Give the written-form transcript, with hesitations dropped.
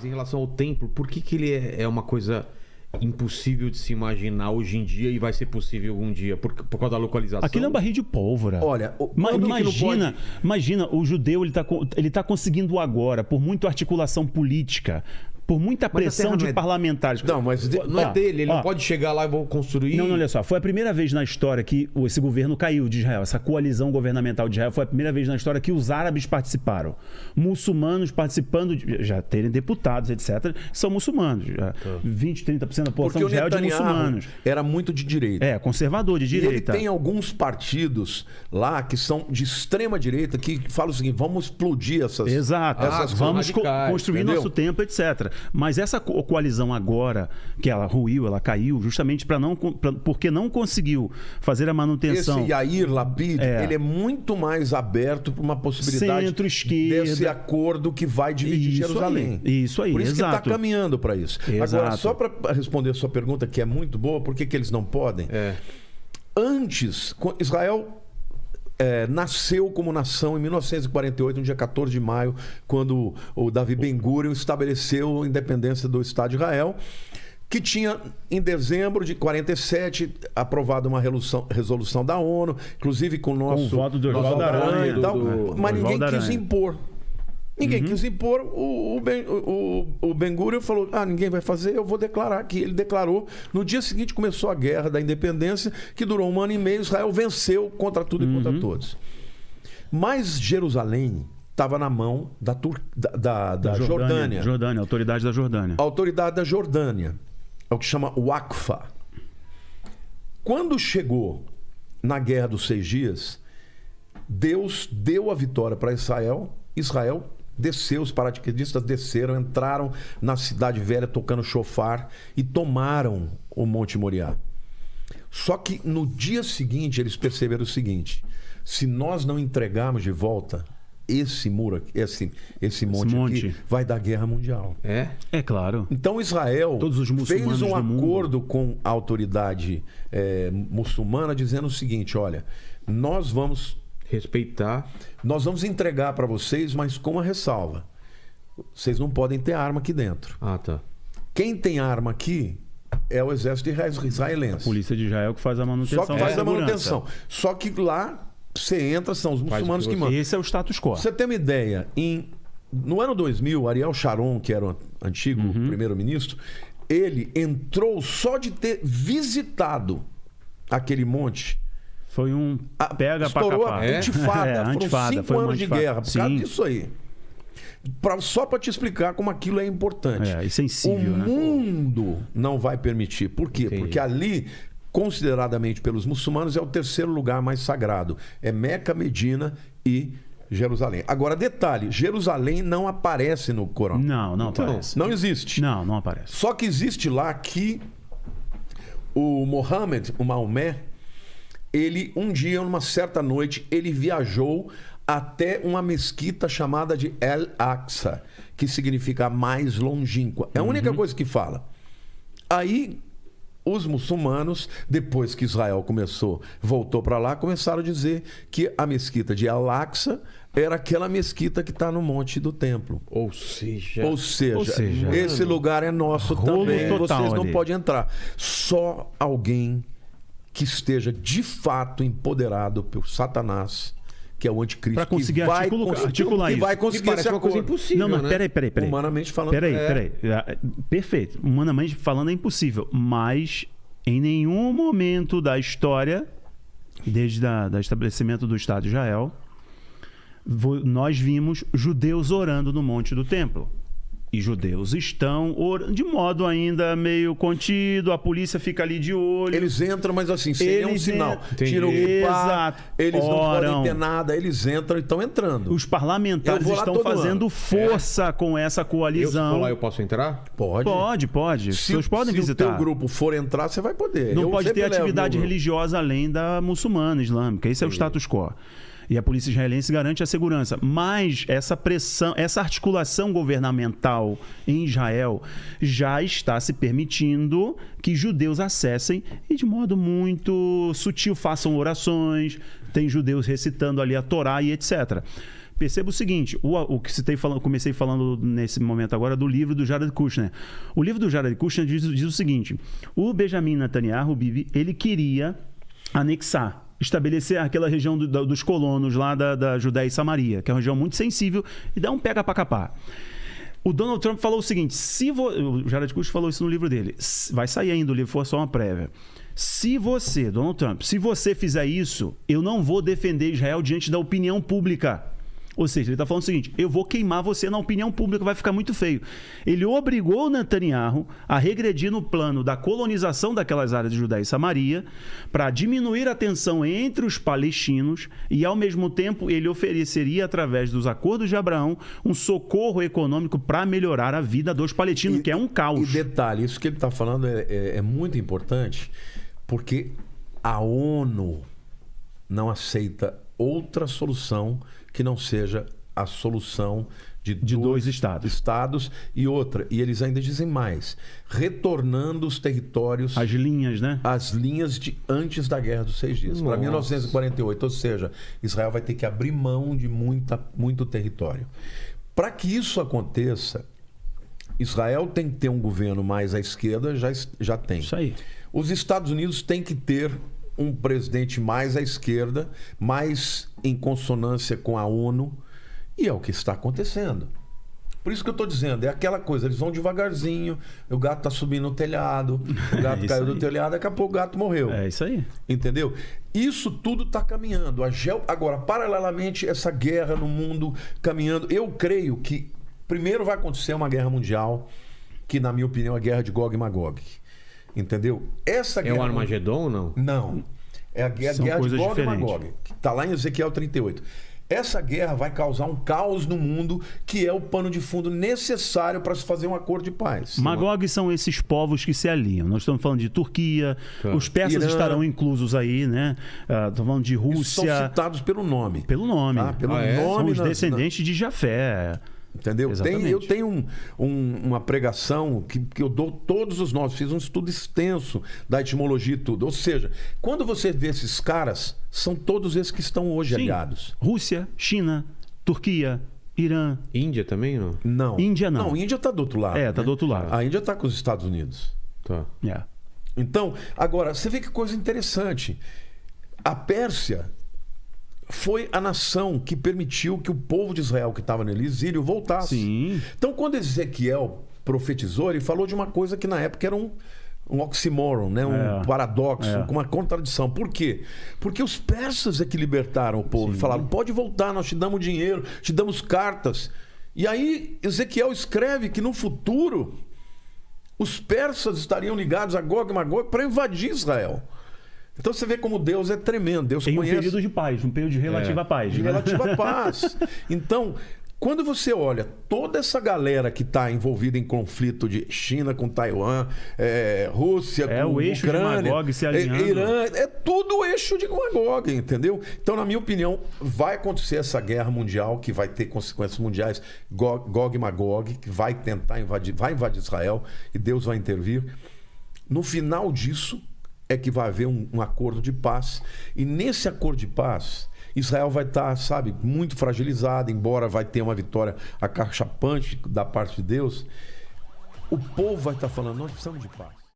Em relação ao templo, por que ele é uma coisa impossível de se imaginar hoje em dia e vai ser possível algum dia? Por causa da localização? Aquilo é um barril de pólvora. Olha, imagina, o judeu ele tá conseguindo agora, por muita articulação política, por muita pressão de parlamentares. Não, mas não é dele, ele não pode chegar lá e vou construir. Não, olha só, foi a primeira vez na história que esse governo caiu de Israel, essa coalizão governamental de Israel, foi a primeira vez na história que os árabes participaram. Muçulmanos participando, já terem deputados, etc., são muçulmanos. 20, 30% da população de Israel é de muçulmanos. Era muito de direita. É, conservador, de direita. E ele tem alguns partidos lá que são de extrema direita que falam o seguinte, vamos explodir essas... Exato, vamos construir entendeu? Nosso tempo, etc. Mas essa coalizão agora, que ela ruiu, ela caiu, justamente porque não conseguiu fazer a manutenção. Esse Yair Lapid, ele é muito mais aberto para uma possibilidade centro-esquerda, desse acordo que vai dividir Jerusalém. Isso aí, por isso exato. que está caminhando para isso. Exato. Agora, só para responder a sua pergunta, que é muito boa, por que eles não podem? Antes, Israel... nasceu como nação em 1948, no dia 14 de maio, quando o Davi Ben-Gurion estabeleceu a independência do Estado de Israel, que tinha, em dezembro de 47, aprovado uma resolução da ONU, inclusive com o nosso... Com o voto do Oswaldo Aranha. Mas ninguém quis impor. Ninguém quis impor. O Ben-Gurion falou, ninguém vai fazer, eu vou declarar aqui. Ele declarou. No dia seguinte começou a guerra da independência, que durou 1 ano e meio. Israel venceu contra tudo e contra todos. Mas Jerusalém estava na mão da Jordânia. Jordânia, autoridade da Jordânia. A autoridade da Jordânia. É o que chama Waqfa. Quando chegou na Guerra dos 6 Dias, Deus deu a vitória para Israel. Israel desceu, os paraquedistas desceram, entraram na cidade velha tocando chofar e tomaram o Monte Moriá. Só que no dia seguinte eles perceberam o seguinte: se nós não entregarmos de volta esse muro, esse monte aqui, vai dar guerra mundial. É claro. Então Israel todos os fez um acordo com a autoridade muçulmana dizendo o seguinte: olha, nós vamos entregar para vocês, mas com uma ressalva. Vocês não podem ter arma aqui dentro. Quem tem arma aqui é o exército israelense. A polícia de Israel que faz a manutenção. Só que faz a manutenção. Só que lá você entra, são os muçulmanos que mandam. Esse é o status quo. Você tem uma ideia, no ano 2000, Ariel Sharon, que era o antigo primeiro-ministro, ele entrou só de ter visitado aquele monte. Foi um pega pra estourou capar. A intifada. Foram 5 anos de guerra por causa disso aí. Só para te explicar como aquilo é importante. E sensível, o mundo não vai permitir. Por quê? Porque ali, consideradamente pelos muçulmanos, é o 3º lugar mais sagrado. É Meca, Medina e Jerusalém. Agora, detalhe, Jerusalém não aparece no Corão. Não aparece. Não existe. Não aparece. Só que existe lá que o Maomé, ele, um dia, numa certa noite, ele viajou até uma mesquita chamada de El-Aqsa, que significa mais longínqua. É a única coisa que fala. Aí, os muçulmanos, depois que Israel voltou para lá, começaram a dizer que a mesquita de El-Aqsa era aquela mesquita que está no monte do templo. Ou seja, esse lugar é nosso também, vocês não podem entrar. Só alguém que esteja de fato empoderado por Satanás, que é o anticristo, para conseguir articular isso. Vai conseguir esse acordo. Coisa impossível, não, mas peraí. Humanamente falando. Peraí. Perfeito. Humanamente falando é impossível. Mas em nenhum momento da história, desde o estabelecimento do Estado de Israel, nós vimos judeus orando no monte do templo. E judeus estão orando de modo ainda meio contido, a polícia fica ali de olho. Eles entram, mas assim, sem nenhum sinal. Tiram o kipá, eles não podem ter nada, eles entram e estão entrando. Os parlamentares estão fazendo força com essa coalizão. Eu posso entrar? Pode. As pessoas podem visitar. Se o teu grupo for entrar, você vai poder. Não pode ter atividade religiosa além da muçulmana, islâmica. Esse é o status quo. E a polícia israelense garante a segurança. Mas essa pressão, essa articulação governamental em Israel já está se permitindo que judeus acessem e de modo muito sutil façam orações. Tem judeus recitando ali a Torá e etc. perceba o seguinte, o que comecei falando nesse momento agora do livro do Jared Kushner. O livro do Jared Kushner diz o seguinte: o Benjamin Netanyahu, o Bibi, ele queria anexar, estabelecer aquela região dos colonos lá da Judéia e Samaria, que é uma região muito sensível, e dá um pega pra capar. O Donald Trump falou o seguinte, o Jared Kushner falou isso no livro dele, vai sair ainda o livro, foi só uma prévia. Se você, Donald Trump, se você fizer isso, eu não vou defender Israel diante da opinião pública. Ou seja, ele está falando o seguinte, eu vou queimar você na opinião pública, vai ficar muito feio. Ele obrigou o Netanyahu a regredir no plano da colonização daquelas áreas de Judéia e Samaria para diminuir a tensão entre os palestinos e, ao mesmo tempo, ele ofereceria, através dos acordos de Abraão, um socorro econômico para melhorar a vida dos palestinos, que é um caos. E detalhe, isso que ele está falando é muito importante, porque a ONU não aceita outra solução que não seja a solução de dois estados. E outra, e eles ainda dizem mais, retornando os territórios... As linhas, né? As linhas de antes da Guerra dos 6 Dias, para 1948. Ou seja, Israel vai ter que abrir mão de muito território. Para que isso aconteça, Israel tem que ter um governo mais à esquerda, já tem. Isso aí. Os Estados Unidos têm que ter um presidente mais à esquerda, mais em consonância com a ONU, e é o que está acontecendo. Por isso que eu estou dizendo, é aquela coisa, eles vão devagarzinho, o gato está subindo no telhado, o gato caiu do telhado, daqui a pouco o gato morreu. É isso aí. Entendeu? Isso tudo está caminhando. Agora, paralelamente, essa guerra no mundo caminhando, eu creio que primeiro vai acontecer uma guerra mundial, que na minha opinião é a guerra de Gog e Magog. Entendeu? Essa guerra... É o Armagedon ou não? Não. É a guerra de Gog e Magog, que está lá em Ezequiel 38. Essa guerra vai causar um caos no mundo, que é o pano de fundo necessário para se fazer um acordo de paz. Magog são esses povos que se aliam. Nós estamos falando de Turquia, os persas Irã, estarão inclusos aí, né? Estamos falando de Rússia. São citados pelo nome. Pelo nome. Tá? Pelo nome são os descendentes de Jafé. Entendeu? Eu tenho uma pregação que eu dou todos os nomes, fiz um estudo extenso da etimologia e tudo. Ou seja, quando você vê esses caras, são todos esses que estão hoje aliados. Rússia, China, Turquia, Irã. Índia também, não? Não. Índia não. Não, Índia está do outro lado. Está do outro lado. A Índia está com os Estados Unidos. Tá. Então, agora, você vê que coisa interessante. A Pérsia foi a nação que permitiu que o povo de Israel que estava no exílio voltasse. Sim. Então, quando Ezequiel profetizou, ele falou de uma coisa que na época era um oxímoron, né? Um paradoxo, uma contradição. Por quê? Porque os persas é que libertaram o povo. E falaram, pode voltar, nós te damos dinheiro, te damos cartas. E aí Ezequiel escreve que no futuro os persas estariam ligados a Gog e Magog para invadir Israel. Então você vê como Deus é tremendo. Deus conhece... um período de paz, um período de relativa paz. De relativa paz. Então, quando você olha toda essa galera que está envolvida em conflito de China com Taiwan, Rússia com o eixo Ucrânia, de Magog se alinhando. Irã, é tudo o eixo de Magog, entendeu? Então, na minha opinião, vai acontecer essa guerra mundial que vai ter consequências mundiais, Gog e Magog, que vai tentar invadir Israel e Deus vai intervir. No final disso é que vai haver um acordo de paz. E nesse acordo de paz, Israel vai estar, muito fragilizado, embora vai ter uma vitória acachapante da parte de Deus. O povo vai estar falando, nós precisamos de paz.